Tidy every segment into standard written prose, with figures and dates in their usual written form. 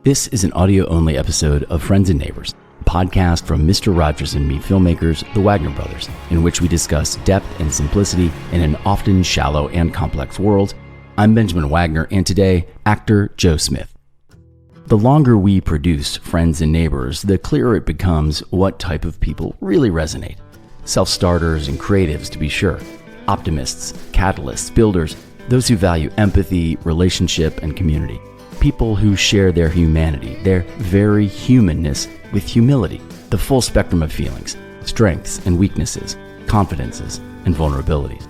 This is an audio-only episode of Friends and Neighbors, a podcast from Mr. Rogers and Me filmmakers, the Wagner brothers, in which we discuss depth and simplicity in an often shallow and complex world. I'm Benjamin Wagner, and today, actor Joe Smith. The longer we produce Friends and Neighbors, the clearer it becomes what type of people really resonate. Self-starters and creatives, to be sure. Optimists, catalysts, builders, those who value empathy, relationship, and community. People who share their humanity, their very humanness with humility, the full spectrum of feelings, strengths and weaknesses, confidences and vulnerabilities.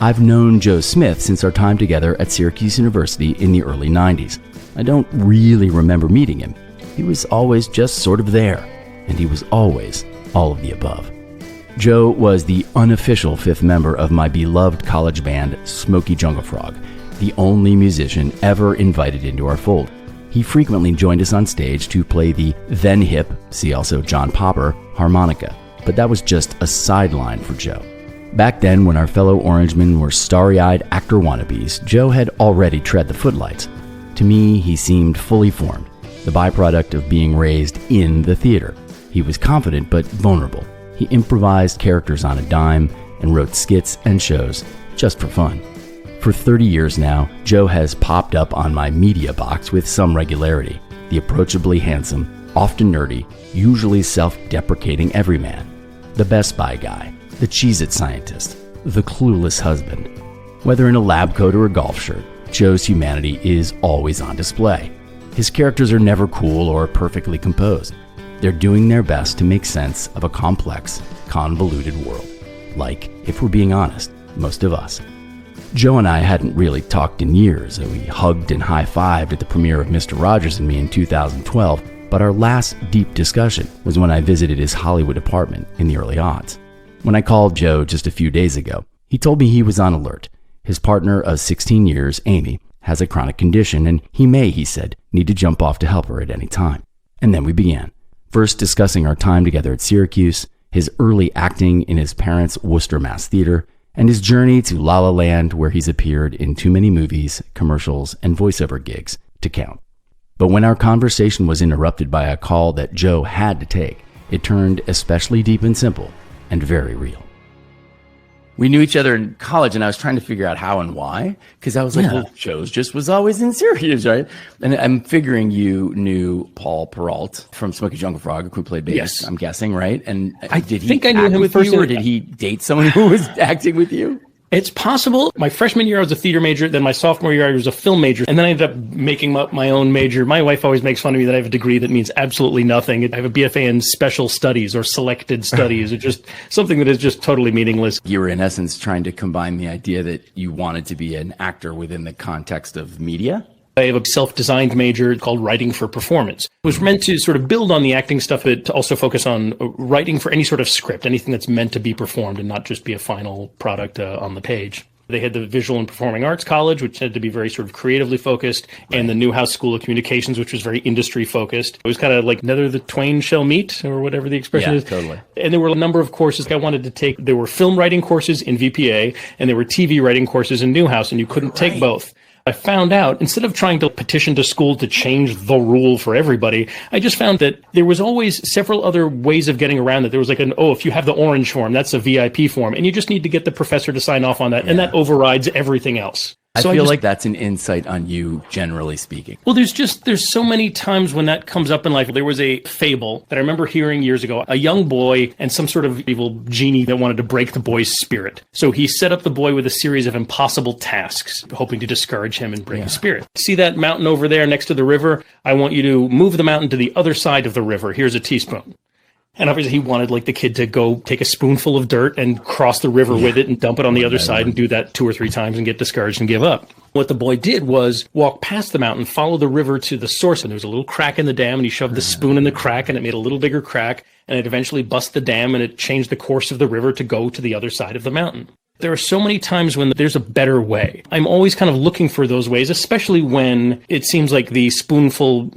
I've known Joe Smith since our time together at Syracuse University in the early 90s. I don't really remember meeting him. He was always just sort of there, and he was always all of the above. Joe was the unofficial fifth member of my beloved college band, Smokey Jungle Frog, the only musician ever invited into our fold. He frequently joined us on stage to play the then hip, see also John Popper, harmonica, but that was just a sideline for Joe. Back then, when our fellow Orangemen were starry-eyed actor wannabes, Joe had already tread the footlights. To me, he seemed fully formed, the byproduct of being raised in the theater. He was confident but vulnerable. He improvised characters on a dime and wrote skits and shows just for fun. For 30 years now, Joe has popped up on my media box with some regularity. The approachably handsome, often nerdy, usually self-deprecating everyman. The Best Buy guy, the CheezIt Scientist, the Clueless Husband. Whether in a lab coat or a golf shirt, Joe's humanity is always on display. His characters are never cool or perfectly composed. They're doing their best to make sense of a complex, convoluted world. Like, if we're being honest, most of us. Joe and I hadn't really talked in years. We hugged and high-fived at the premiere of Mr. Rogers and Me in 2012, but our last deep discussion was when I visited his Hollywood apartment in the early aughts. When I called Joe just a few days ago, he told me he was on alert. His partner of 16 years, Amy, has a chronic condition, and he may, he said, need to jump off to help her at any time. And then we began, first discussing our time together at Syracuse, his early acting in his parents' Worcester Mass Theater, and his journey to La La Land, where he's appeared in too many movies, commercials, and voiceover gigs to count. But when our conversation was interrupted by a call that Joe had to take, it turned especially deep and simple and very real. We knew each other in college, and I was trying to figure out how and why, because I was like, well, Joe just was always in Syracuse, right? And I'm figuring you knew Paul Peralt from Smokey Jungle Frog, who played bass, yes. I'm guessing, right? And did he act with you, or did he date someone who was acting with you? It's possible. My freshman year, I was a theater major. Then my sophomore year, I was a film major. And then I ended up making up my own major. My wife always makes fun of me that I have a degree that means absolutely nothing. I have a BFA in special studies or selected studies. It's just something that is just totally meaningless. You were, in essence, trying to combine the idea that you wanted to be an actor within the context of media? I have a self-designed major called Writing for Performance. It was meant to sort of build on the acting stuff, but to also focus on writing for any sort of script, anything that's meant to be performed and not just be a final product on the page. They had the Visual and Performing Arts College, which had to be very sort of creatively focused, and the Newhouse School of Communications, which was very industry focused. It was kind of like neither the twain shall meet, or whatever the expression is. Totally. And there were a number of courses I wanted to take. There were film writing courses in VPA, and there were TV writing courses in Newhouse, and you couldn't take both. I found out, instead of trying to petition to school to change the rule for everybody, I just found that there was always several other ways of getting around it. There was like if you have the orange form, that's a VIP form, and you just need to get the professor to sign off on that, and that overrides everything else. I feel like that's an insight on you, generally speaking. Well, there's so many times when that comes up in life. There was a fable that I remember hearing years ago, a young boy and some sort of evil genie that wanted to break the boy's spirit. So he set up the boy with a series of impossible tasks, hoping to discourage him and break his spirit. See that mountain over there next to the river? I want you to move the mountain to the other side of the river. Here's a teaspoon. And obviously he wanted the kid to go take a spoonful of dirt and cross the river with it and dump it on the other side and do that 2 or 3 times and get discouraged and give up. What the boy did was walk past the mountain, follow the river to the source, and there was a little crack in the dam, and he shoved the spoon in the crack, and it made a little bigger crack, and it eventually bust the dam, and it changed the course of the river to go to the other side of the mountain. There are so many times when there's a better way. I'm always kind of looking for those ways, especially when it seems like the spoonful,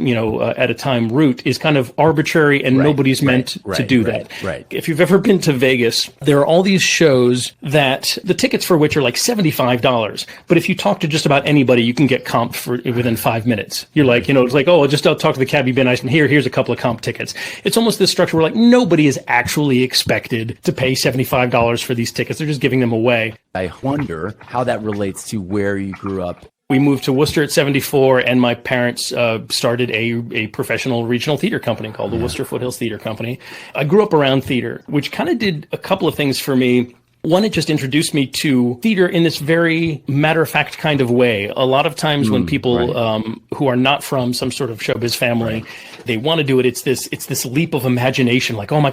at a time route is kind of arbitrary and nobody's meant to do that. Right. If you've ever been to Vegas, there are all these shows that the tickets for which are like $75. But if you talk to just about anybody, you can get comped for within 5 minutes. You're like, it's like, oh, I'll talk to the cabbie, be nice, and here's a couple of comp tickets. It's almost this structure where like nobody is actually expected to pay $75 for these tickets. They're just giving them away. I wonder how that relates to where you grew up. We moved to Worcester at 74, and my parents started a professional regional theater company called the Worcester Foothills Theater Company. I grew up around theater, which kind of did a couple of things for me. One, it just introduced me to theater in this very matter-of-fact kind of way. A lot of times when people who are not from some sort of showbiz family, they want to do it. It's this leap of imagination, like, oh my,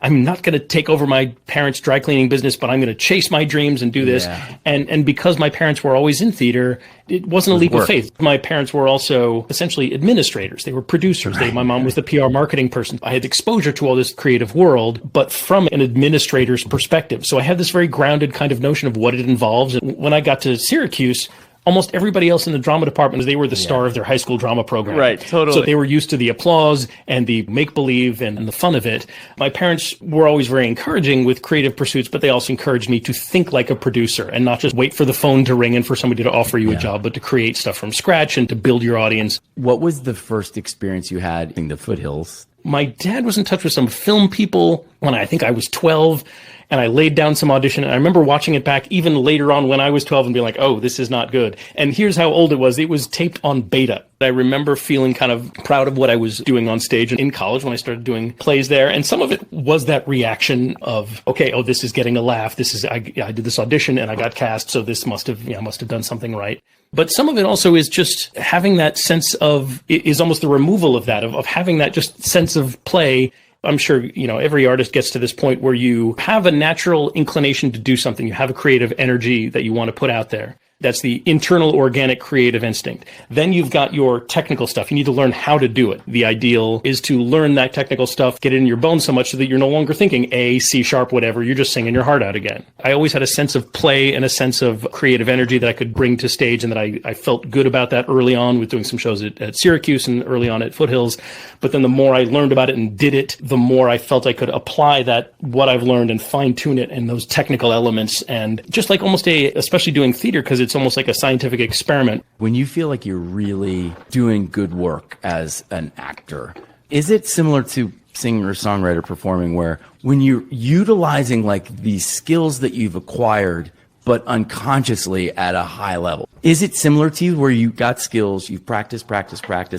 I'm not gonna take over my parents' dry cleaning business, but I'm gonna chase my dreams and do this. Yeah. And because my parents were always in theater, it wasn't a leap of faith. My parents were also essentially administrators. They were producers. My mom was the PR marketing person. I had exposure to all this creative world, but from an administrator's perspective. So I had this very grounded kind of notion of what it involves. And when I got to Syracuse, almost everybody else in the drama department, they were the star of their high school drama program. Right, totally. So they were used to the applause and the make-believe and the fun of it. My parents were always very encouraging with creative pursuits, but they also encouraged me to think like a producer and not just wait for the phone to ring and for somebody to offer you a job, but to create stuff from scratch and to build your audience. What was the first experience you had in the Foothills? My dad was in touch with some film people when I think I was 12. And I laid down some audition. And I remember watching it back even later on when I was 12 and being like, oh, this is not good. And here's how old it was. It was taped on beta. I remember feeling kind of proud of what I was doing on stage in college when I started doing plays there. And some of it was that reaction of, okay, oh, this is getting a laugh. I did this audition and I got cast. So this must have done something right. But some of it also is just having that sense of, is almost the removal of that, of having that just sense of play. I'm sure, every artist gets to this point where you have a natural inclination to do something. You have a creative energy that you want to put out there. That's the internal organic creative instinct. Then you've got your technical stuff. You need to learn how to do it. The ideal is to learn that technical stuff, get it in your bones so much so that you're no longer thinking A, C sharp, whatever. You're just singing your heart out again. I always had a sense of play and a sense of creative energy that I could bring to stage, and that I felt good about that early on with doing some shows at Syracuse and early on at Foothills. But then the more I learned about it and did it, the more I felt I could apply what I've learned and fine tune it in those technical elements. And just like almost especially doing theater, because it's almost like a scientific experiment. When you feel like you're really doing good work as an actor, is it similar to singer or songwriter performing, where when you're utilizing like these skills that you've acquired, but unconsciously at a high level? Is it similar to you where you got skills, you practice,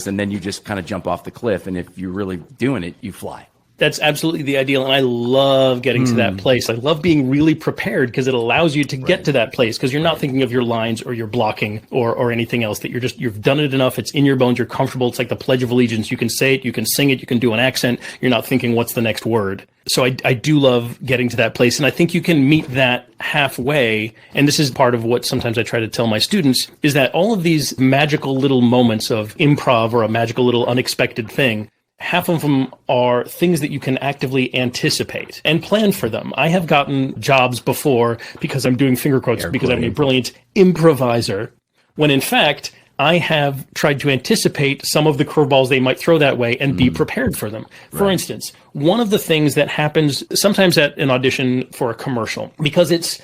and then you just kind of jump off the cliff, and if you're really doing it, you fly? That's absolutely the ideal. And I love getting to that place. I love being really prepared because it allows you to get to that place, because you're not thinking of your lines or your blocking or anything else, that you've done it enough. It's in your bones. You're comfortable. It's like the Pledge of Allegiance. You can say it, you can sing it, you can do an accent. You're not thinking what's the next word. So I do love getting to that place. And I think you can meet that halfway. And this is part of what sometimes I try to tell my students, is that all of these magical little moments of improv or a magical little unexpected thing, half of them are things that you can actively anticipate and plan for them. I have gotten jobs before, because I'm doing finger quotes, because I'm a brilliant improviser, when in fact, I have tried to anticipate some of the curveballs they might throw that way and be prepared for them. For instance, one of the things that happens sometimes at an audition for a commercial, because it's,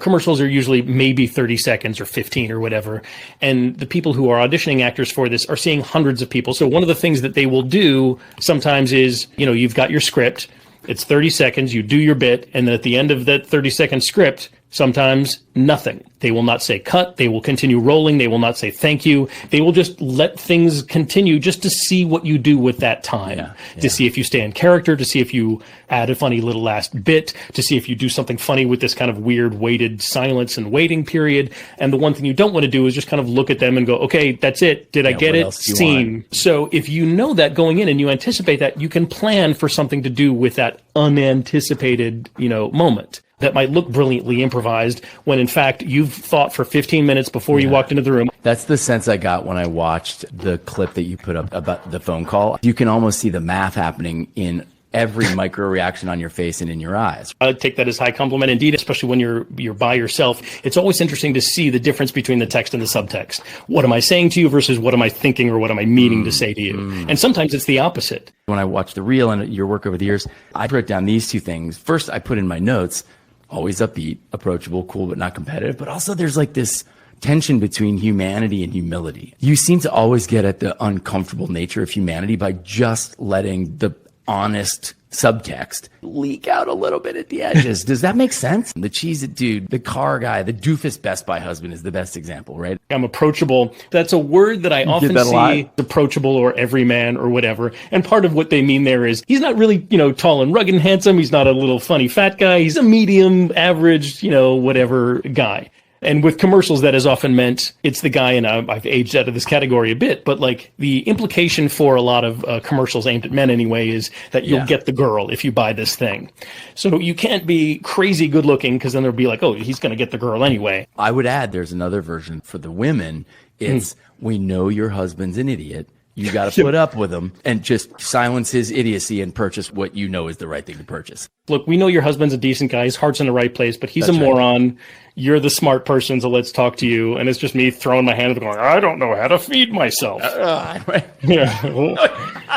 commercials are usually maybe 30 seconds or 15 or whatever. And the people who are auditioning actors for this are seeing hundreds of people. So one of the things that they will do sometimes is, you've got your script, it's 30 seconds, you do your bit, and then at the end of that 30-second script, sometimes nothing. They will not say cut. They will continue rolling. They will not say thank you. They will just let things continue just to see what you do with that time, to see if you stay in character, to see if you add a funny little last bit, to see if you do something funny with this kind of weird weighted silence and waiting period. And the one thing you don't want to do is just kind of look at them and go, okay, that's it. Did I get it? Scene. So if you know that going in and you anticipate that, you can plan for something to do with that unanticipated, moment. That might look brilliantly improvised when in fact you've thought for 15 minutes before you walked into the room. That's the sense I got when I watched the clip that you put up about the phone call. You can almost see the math happening in every micro reaction on your face and in your eyes. I take that as high compliment indeed, especially when you're by yourself. It's always interesting to see the difference between the text and the subtext. What am I saying to you versus what am I thinking or what am I meaning to say to you? And sometimes it's the opposite. When I watch the reel and your work over the years, I wrote down these two things. First, I put in my notes, always upbeat, approachable, cool, but not competitive. But also there's like this tension between humanity and humility. You seem to always get at the uncomfortable nature of humanity by just letting the honest subtext leak out a little bit at the edges. Does that make sense? The CheezIt dude, the car guy, the doofus Best Buy husband is the best example, right? I'm approachable. That's a word that I often see, approachable or everyman or whatever. And part of what they mean there is he's not really, tall and rugged and handsome. He's not a little funny fat guy. He's a medium, average, whatever guy. And with commercials, that has often meant it's the guy, and I've aged out of this category a bit, but like the implication for a lot of commercials aimed at men anyway is that you'll get the girl if you buy this thing. So you can't be crazy good looking because then they'll be like, oh, he's going to get the girl anyway. I would add there's another version for the women. It's we know your husband's an idiot. You got to put up with him and just silence his idiocy and purchase what you know is the right thing to purchase. Look, we know your husband's a decent guy. His heart's in the right place, but he's a moron. Right. You're the smart person, so let's talk to you. And it's just me throwing my hand up going, I don't know how to feed myself. Right. Yeah. Well,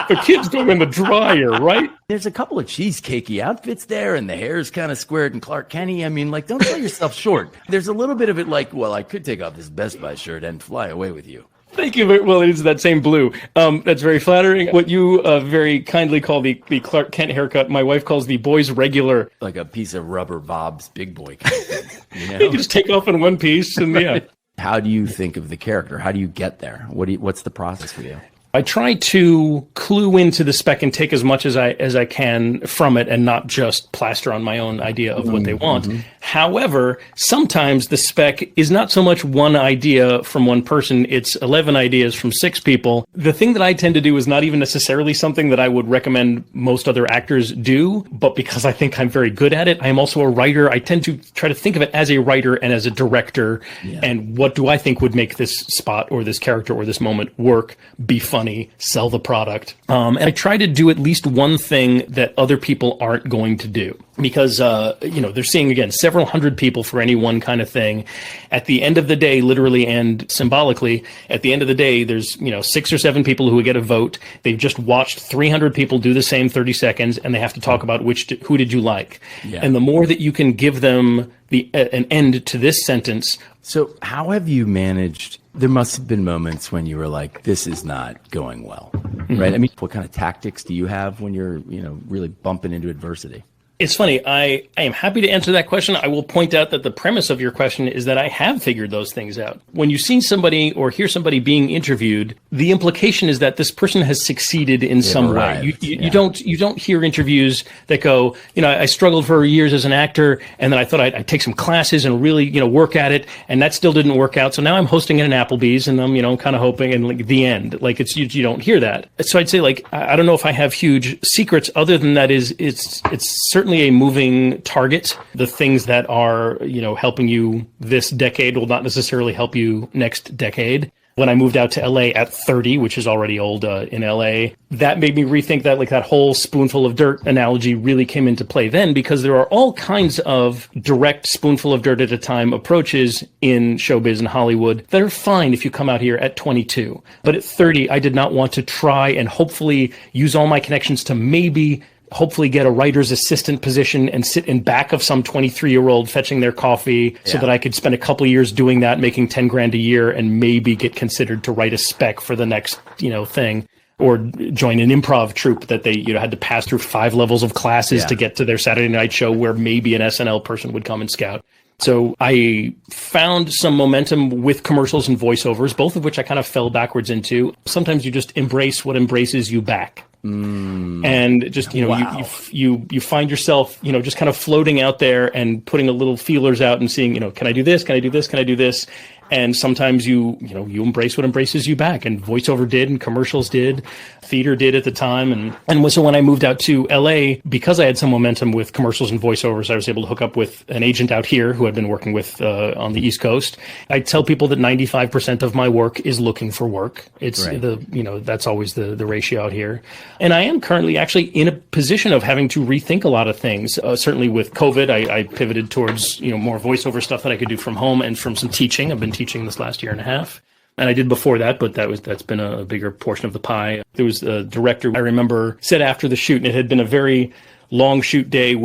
the kids go in the dryer, right? There's a couple of cheesecakey outfits there, and the hair's kind of squared and Clark Kenny. I mean, like, don't sell yourself short. There's a little bit of it like, well, I could take off this Best Buy shirt and fly away with you. Thank you. Well, it is that same blue. That's very flattering. What you very kindly call the Clark Kent haircut, my wife calls the boy's regular. Like a piece of rubber Bob's Big Boy kind of thing. You can just take off in one piece and yeah. How do you think of the character? How do you get there? What's the process for you? I try to clue into the spec and take as much as I can from it and not just plaster on my own idea of what they want. However, sometimes the spec is not so much one idea from one person, it's 11 ideas from 6 people. The thing that I tend to do is not even necessarily something that I would recommend most other actors do, but because I think I'm very good at it, I am also a writer. I tend to try to think of it as a writer and as a director, and what do I think would make this spot or this character or this moment work, be funny, sell the product. And I try to do at least one thing that other people aren't going to do. Because, they're seeing, again, several hundred people for any one kind of thing. At the end of the day, literally and symbolically, at the end of the day, there's, 6 or 7 people who get a vote. They've just watched 300 people do the same 30 seconds, and they have to talk about who did you like. Yeah. And the more that you can give them an end to this sentence. So how have you managed? There must have been moments when you were like, this is not going well, right? I mean, what kind of tactics do you have when you're, really bumping into adversity? It's funny. I am happy to answer that question. I will point out that the premise of your question is that I have figured those things out. When you see somebody or hear somebody being interviewed, the implication is that this person has succeeded in some way. You don't hear interviews that go, I struggled for years as an actor, and then I thought I'd take some classes and really, work at it, and that still didn't work out. So now I'm hosting at an Applebee's, and I'm, kind of hoping, and like the end, like you don't hear that. So I'd say, like, I don't know if I have huge secrets other than that it's certainly a moving target. The things that are, helping you this decade will not necessarily help you next decade. When I moved out to LA at 30, which is already old in LA, that made me rethink that, like, that whole spoonful of dirt analogy really came into play then, because there are all kinds of direct spoonful of dirt at a time approaches in showbiz and Hollywood that are fine if you come out here at 22. But at 30, I did not want to try and hopefully use all my connections to hopefully get a writer's assistant position and sit in back of some 23-year-old fetching their coffee so that I could spend a couple of years doing that, making 10 grand a year, and maybe get considered to write a spec for the next, thing, or join an improv troupe that they, had to pass through 5 levels of classes to get to their Saturday night show where maybe an SNL person would come and scout. So I found some momentum with commercials and voiceovers, both of which I kind of fell backwards into. Sometimes you just embrace what embraces you back. And just, you find yourself, just kind of floating out there and putting a little feelers out and seeing, can I do this? Can I do this? Can I do this? And sometimes you embrace what embraces you back. And voiceover did, and commercials did, theater did at the time. And so when I moved out to LA, because I had some momentum with commercials and voiceovers, I was able to hook up with an agent out here who I'd been working with on the East Coast. I tell people that 95% of my work is looking for work. It's that's always the ratio out here. And I am currently actually in a position of having to rethink a lot of things. Certainly with COVID, I pivoted towards more voiceover stuff that I could do from home and from some teaching. I've been teaching this last year and a half. And I did before that, but that's been a bigger portion of the pie. There was a director I remember said after the shoot, and it had been a very long shoot day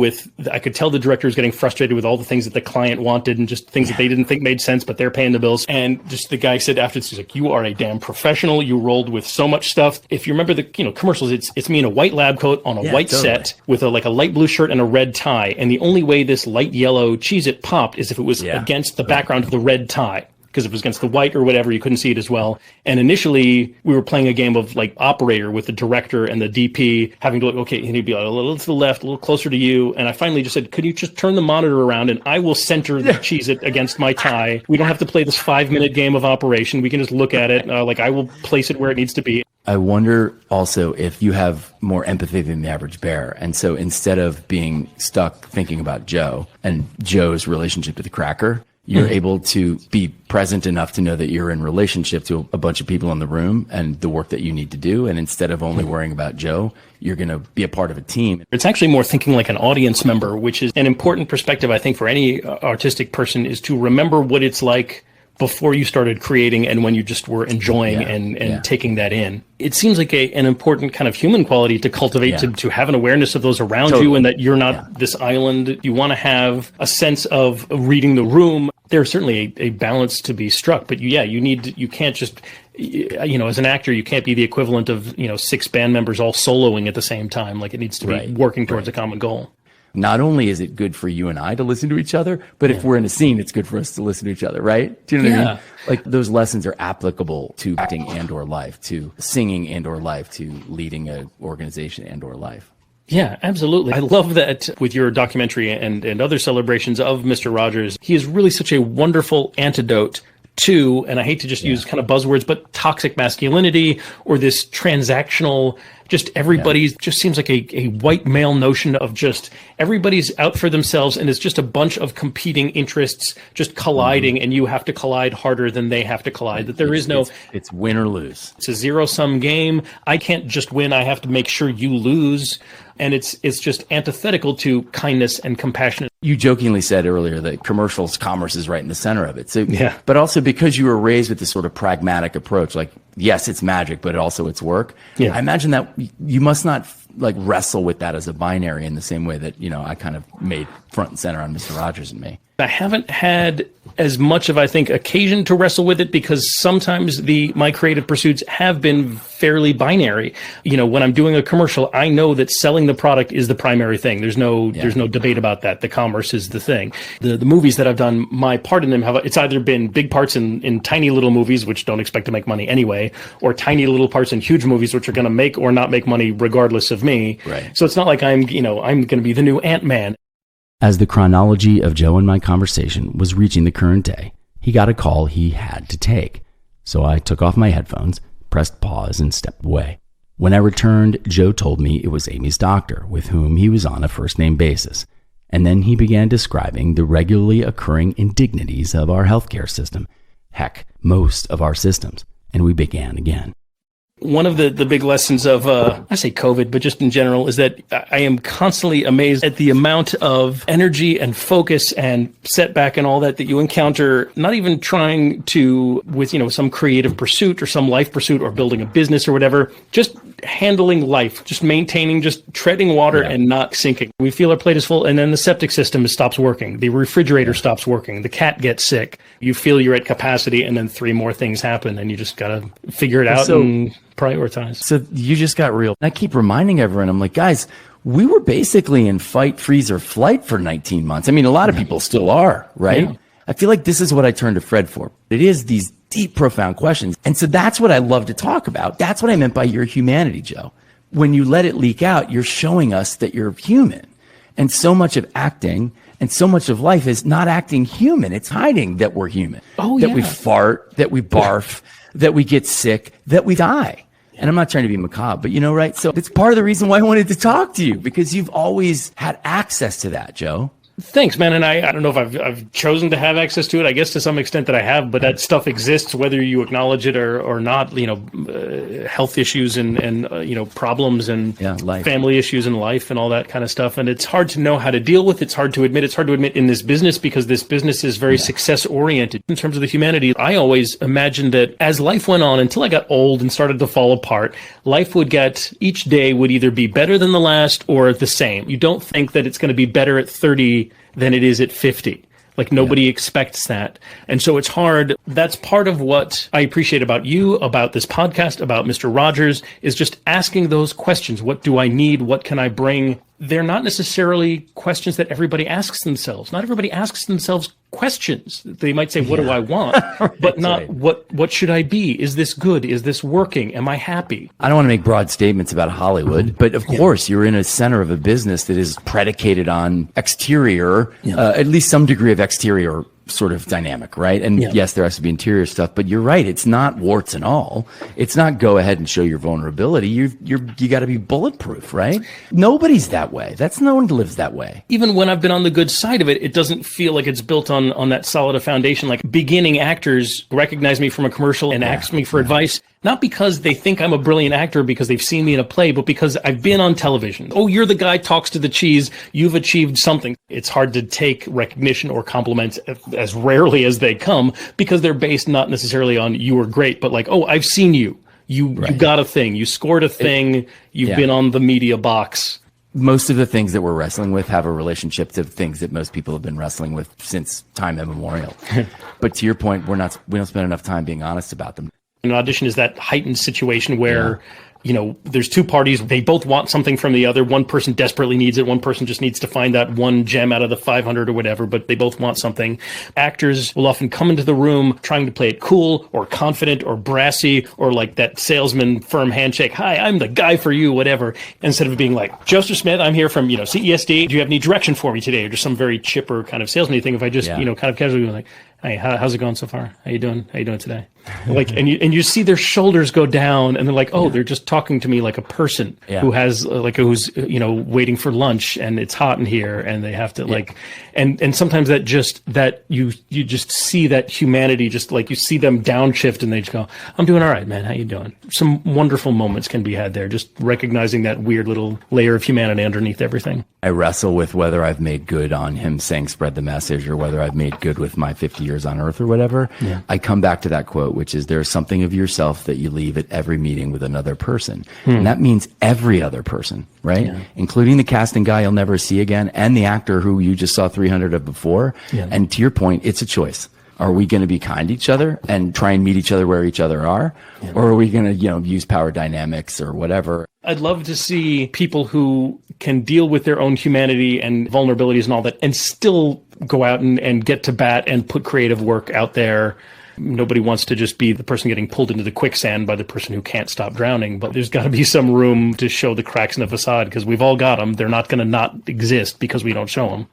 I could tell the director was getting frustrated with all the things that the client wanted and just things that they didn't think made sense, but they're paying the bills. And just the guy said after this, he's like, "You are a damn professional. You rolled with so much stuff." If you remember the commercials, it's me in a white lab coat on a white set with a light blue shirt and a red tie. And the only way this light yellow CheezIt popped is if it was against the background of the red tie. Because if it was against the white or whatever, you couldn't see it as well. And initially, we were playing a game of operator with the director and the DP having to okay, and he'd be a little to the left, a little closer to you. And I finally just said, could you just turn the monitor around and I will center the CheezIt against my tie. We don't have to play this 5-minute game of operation. We can just look at it. I will place it where it needs to be. I wonder also if you have more empathy than the average bear. And so instead of being stuck thinking about Joe and Joe's relationship to the cracker, you're able to be present enough to know that you're in relationship to a bunch of people in the room and the work that you need to do. And instead of only worrying about Joe, you're going to be a part of a team. It's actually more thinking like an audience member, which is an important perspective, I think, for any artistic person, is to remember what it's like before you started creating and when you just were enjoying and taking that in. It seems like an important kind of human quality to cultivate, to have an awareness of those around you and that you're not this island. You want to have a sense of reading the room. There's certainly a balance to be struck, but you can't just, as an actor, you can't be the equivalent of, 6 band members all soloing at the same time. Like, it needs to be working towards a common goal. Not only is it good for you and I to listen to each other, but if we're in a scene, it's good for us to listen to each other, right? Do you know what I mean? Like, those lessons are applicable to acting and or life, to singing and or life, to leading an organization and or life. Yeah, absolutely. I love that with your documentary and other celebrations of Mr. Rogers. He is really such a wonderful antidote to, and I hate to just use kind of buzzwords, but toxic masculinity or this transactional, just everybody's just seems like a white male notion of just everybody's out for themselves and it's just a bunch of competing interests just colliding and you have to collide harder than they have to collide. That there is no... It's win or lose. It's a zero-sum game. I can't just win. I have to make sure you lose. And it's just antithetical to kindness and compassion. You jokingly said earlier that commercials commerce is right in the center of it. So, but also because you were raised with this sort of pragmatic approach, like, yes, it's magic, but also it's work. I imagine that you must not wrestle with that as a binary in the same way that, I kind of made front and center on Mr. Rogers and me. I haven't had as much of, I think, occasion to wrestle with it because sometimes my creative pursuits have been fairly binary. When I'm doing a commercial, I know that selling the product is the primary thing. There's no debate about that. The commerce is the thing. The movies that I've done, my part in them it's either been big parts in tiny little movies, which don't expect to make money anyway, or tiny little parts in huge movies, which are going to make or not make money regardless of me. Right. So it's not like I'm going to be the new Ant-Man. As the chronology of Joe and my conversation was reaching the current day, he got a call he had to take. So I took off my headphones, pressed pause, and stepped away. When I returned, Joe told me it was Amy's doctor, with whom he was on a first-name basis. And then he began describing the regularly occurring indignities of our healthcare system. Heck, most of our systems. And we began again. One of the big lessons of, I say COVID, but just in general, is that I am constantly amazed at the amount of energy and focus and setback and all that you encounter, not even trying to, with, some creative pursuit or some life pursuit or building a business or whatever, just handling life, just maintaining, just treading water and not sinking. We feel our plate is full and then the septic system stops working. The refrigerator stops working. The cat gets sick. You feel you're at capacity and then 3 more things happen and you just got to figure it out and prioritize. So you just got real. I keep reminding everyone, I'm like, guys, we were basically in fight, freeze, or flight for 19 months. I mean, a lot of people still are, right? Yeah. I feel like this is what I turn to Fred for. It is these deep, profound questions. And so that's what I love to talk about. That's what I meant by your humanity, Joe. When you let it leak out, you're showing us that you're human. And so much of acting And so much of life is not acting human. It's hiding that we're human. That we fart, that we barf, that we get sick, that we die. And I'm not trying to be macabre, but right? So it's part of the reason why I wanted to talk to you, because you've always had access to that, Joe. Thanks, man. And I don't know if I've chosen to have access to it. I guess to some extent that I have, but that stuff exists whether you acknowledge it or not. Health issues and problems and life. Family issues in life and all that kind of stuff. And it's hard to know how to deal with. It's hard to admit. It's hard to admit in this business because this business is very success oriented in terms of the humanity. I always imagined that as life went on until I got old and started to fall apart, life would each day would either be better than the last or the same. You don't think that it's going to be better at 30 than it is at 50. Like nobody expects that. And so it's hard. That's part of what I appreciate about you, about this podcast, about Mr. Rogers, is just asking those questions. What do I need? What can I bring? They're not necessarily questions that everybody asks themselves. Not everybody asks themselves questions. They might say, what do I want? But not what should I be? Is this good? Is this working? Am I happy? I don't want to make broad statements about Hollywood, but of course you're in a center of a business that is predicated on exterior, at least some degree of exterior sort of dynamic, right? And yes, there has to be interior stuff, but you're right. It's not warts and all. It's not go ahead and show your vulnerability. You got to be bulletproof, right? Nobody's that way. No one lives that way. Even when I've been on the good side of it, it doesn't feel like it's built on that solid a foundation. Like beginning actors recognize me from a commercial and ask me for advice. Not because they think I'm a brilliant actor because they've seen me in a play, but because I've been on television. Oh, you're the guy talks to the cheese. You've achieved something. It's hard to take recognition or compliments as rarely as they come because they're based not necessarily on you were great, but like, oh, I've seen you. You got a thing. You scored a thing. You've been on the media box. Most of the things that we're wrestling with have a relationship to things that most people have been wrestling with since time immemorial. But to your point, we don't spend enough time being honest about them. An audition is that heightened situation where, there's two parties. They both want something from the other. One person desperately needs it. One person just needs to find that one gem out of the 500 or whatever, but they both want something. Actors will often come into the room trying to play it cool or confident or brassy or like that salesman firm handshake. Hi, I'm the guy for you, whatever. Instead of being like, Joseph Smith, I'm here from, CESD. Do you have any direction for me today? Or just some very chipper kind of salesman thing. If I just, kind of casually be like, hey, how's it going so far? How you doing? How you doing today? Like, and you see their shoulders go down, and they're like, oh, they're just talking to me like a person who has who's waiting for lunch, and it's hot in here, and they have to and sometimes that you just see that humanity, just like you see them downshift, and they just go, I'm doing all right, man. How you doing? Some wonderful moments can be had there, just recognizing that weird little layer of humanity underneath everything. I wrestle with whether I've made good on him saying spread the message or whether I've made good with my 50 years on earth or whatever. I come back to that quote, which is there's something of yourself that you leave at every meeting with another person. And that means every other person, right? Including the casting guy you'll never see again and the actor who you just saw 300 of before. And to your point, it's a choice. Are we going to be kind to each other and try and meet each other where each other are? Or are we going to, use power dynamics or whatever? I'd love to see people who can deal with their own humanity and vulnerabilities and all that and still go out and get to bat and put creative work out there. Nobody wants to just be the person getting pulled into the quicksand by the person who can't stop drowning, but there's got to be some room to show the cracks in the facade because we've all got them. They're not going to not exist because we don't show them.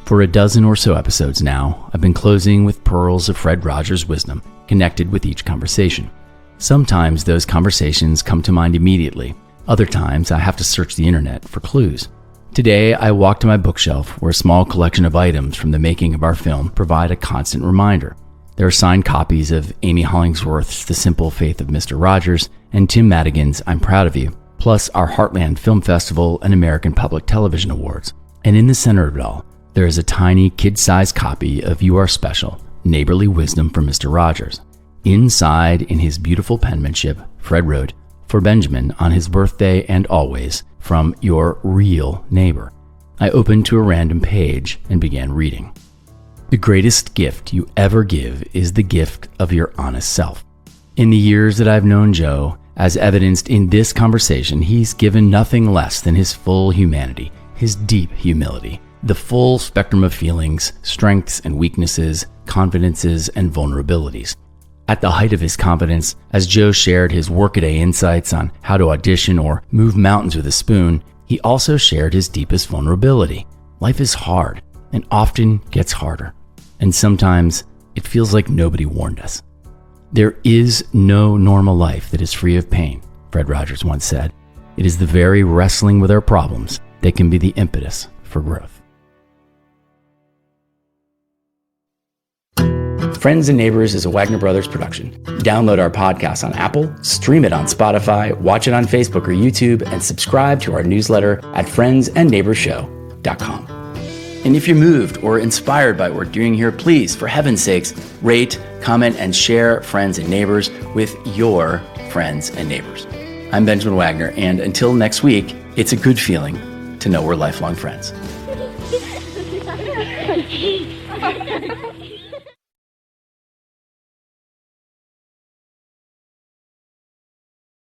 For a dozen or so episodes now, I've been closing with pearls of Fred Rogers' wisdom connected with each conversation. Sometimes those conversations come to mind immediately. Other times I have to search the internet for clues. Today, I walk to my bookshelf where a small collection of items from the making of our film provide a constant reminder. There are signed copies of Amy Hollingsworth's The Simple Faith of Mr. Rogers and Tim Madigan's I'm Proud of You, plus our Heartland Film Festival and American Public Television Awards. And in the center of it all, there is a tiny kid-sized copy of You Are Special, Neighborly Wisdom from Mr. Rogers. Inside, in his beautiful penmanship, Fred wrote, "For Benjamin on his birthday and always, from your real neighbor." I opened to a random page and began reading. The greatest gift you ever give is the gift of your honest self. In the years that I've known Joe, as evidenced in this conversation, he's given nothing less than his full humanity, his deep humility, the full spectrum of feelings, strengths and weaknesses, confidences and vulnerabilities. At the height of his confidence, as Joe shared his workaday insights on how to audition or move mountains with a spoon, he also shared his deepest vulnerability. Life is hard, and often gets harder. And sometimes it feels like nobody warned us. There is no normal life that is free of pain, Fred Rogers once said. It is the very wrestling with our problems that can be the impetus for growth. Friends and Neighbors is a Wagner Brothers production. Download our podcast on Apple, stream it on Spotify, watch it on Facebook or YouTube, and subscribe to our newsletter at friendsandneighborsshow.com. And if you're moved or inspired by what we're doing here, please, for heaven's sakes, rate, comment, and share Friends and Neighbors with your friends and neighbors. I'm Benjamin Wagner, and until next week, it's a good feeling to know we're lifelong friends.